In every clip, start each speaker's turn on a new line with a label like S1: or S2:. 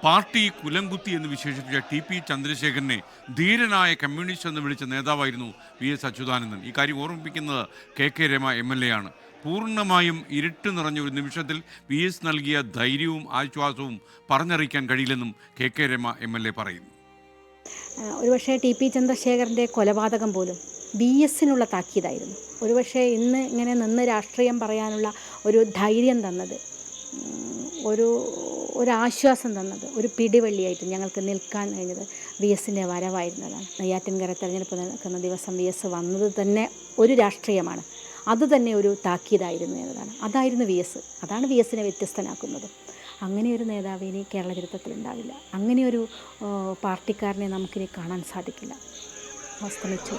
S1: Party കുലംകുത്തി എന്ന് വിശേഷിപ്പിച്ച TP. ചന്ദ്രശേഖരനെ ധീരനായ കമ്മ്യൂണിസ്റ്റ് എന്ന് വിളിച്ച നേതാവായിരുന്നു വി.എസ്. അച്യുതാനന്ദൻ. ഈ കാര്യം ഓർമ്മിപ്പിക്കുന്നത് കെ രമ MLA ആണ്. പൂർണ്ണമായും ഇരുട്ട് നിറഞ്ഞ ഒരു നിമിഷത്തിൽ വി.എസ്. നൽകിയ ധൈര്യവും ആശ്വാസവും പറഞ്ഞറിയിക്കാൻ കഴിയില്ലെന്നും കെ രമ MLA പറയുന്നു.
S2: ഒരുപക്ഷെ ടി.പി. ചന്ദ്രശേഖരൻ്റെ കൊലപാതകം പോലും VS-നുള്ള താക്കീതായിരുന്നു. ഒരുപക്ഷെ ഇന്ന് ഇങ്ങനെ നിന്ന് രാഷ്ട്രീയം പറയാനുള്ള ഒരു ധൈര്യം തന്നത്, ഒരാശ്വാസം തന്നത്, ഒരു പിടിവള്ളിയായിട്ട് ഞങ്ങൾക്ക് നിൽക്കാൻ കഴിഞ്ഞത് VS-ൻ്റെ വരവായിരുന്നതാണ്. നെയ്യാറ്റിൻകര തെരഞ്ഞെടുപ്പ് നടക്കുന്ന ദിവസം VS വന്നത് തന്നെ ഒരു രാഷ്ട്രീയമാണ്. അതുതന്നെ ഒരു താക്കീതായിരുന്നു എന്നതാണ്. അതായിരുന്നു VS. അതാണ് VS-നെ വ്യത്യസ്തനാക്കുന്നത്. അങ്ങനെയൊരു നേതാവ് ഇനി കേരള ചരിത്രത്തിൽ ഉണ്ടാവില്ല. അങ്ങനെയൊരു പാർട്ടിക്കാരനെ നമുക്കിനി കാണാൻ സാധിക്കില്ല. അസ്തമിച്ചു.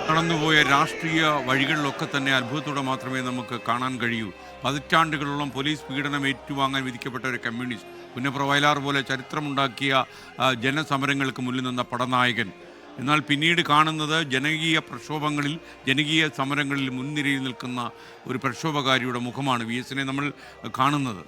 S1: കടന്നുപോയ രാഷ്ട്രീയ വഴികളിലൊക്കെ തന്നെ അത്ഭുതത്തോടെ മാത്രമേ നമുക്ക് കാണാൻ കഴിയൂ. പതിറ്റാണ്ടുകളോളം പോലീസ് പീഡനം ഏറ്റുവാങ്ങാൻ വിധിക്കപ്പെട്ട ഒരു കമ്മ്യൂണിസ്റ്റ്, പുന്നപ്ര വയലാർ പോലെ ചരിത്രമുണ്ടാക്കിയ ജനസമരങ്ങൾക്ക് മുന്നിൽ നിന്ന പടനായകൻ. എന്നാൽ പിന്നീട് കാണുന്നത് ജനകീയ പ്രക്ഷോഭങ്ങളിൽ, ജനകീയ സമരങ്ങളിൽ മുൻനിരയിൽ നിൽക്കുന്ന ഒരു പ്രക്ഷോഭകാരിയുടെ മുഖമാണ് VS-നെ നമ്മൾ കാണുന്നത്.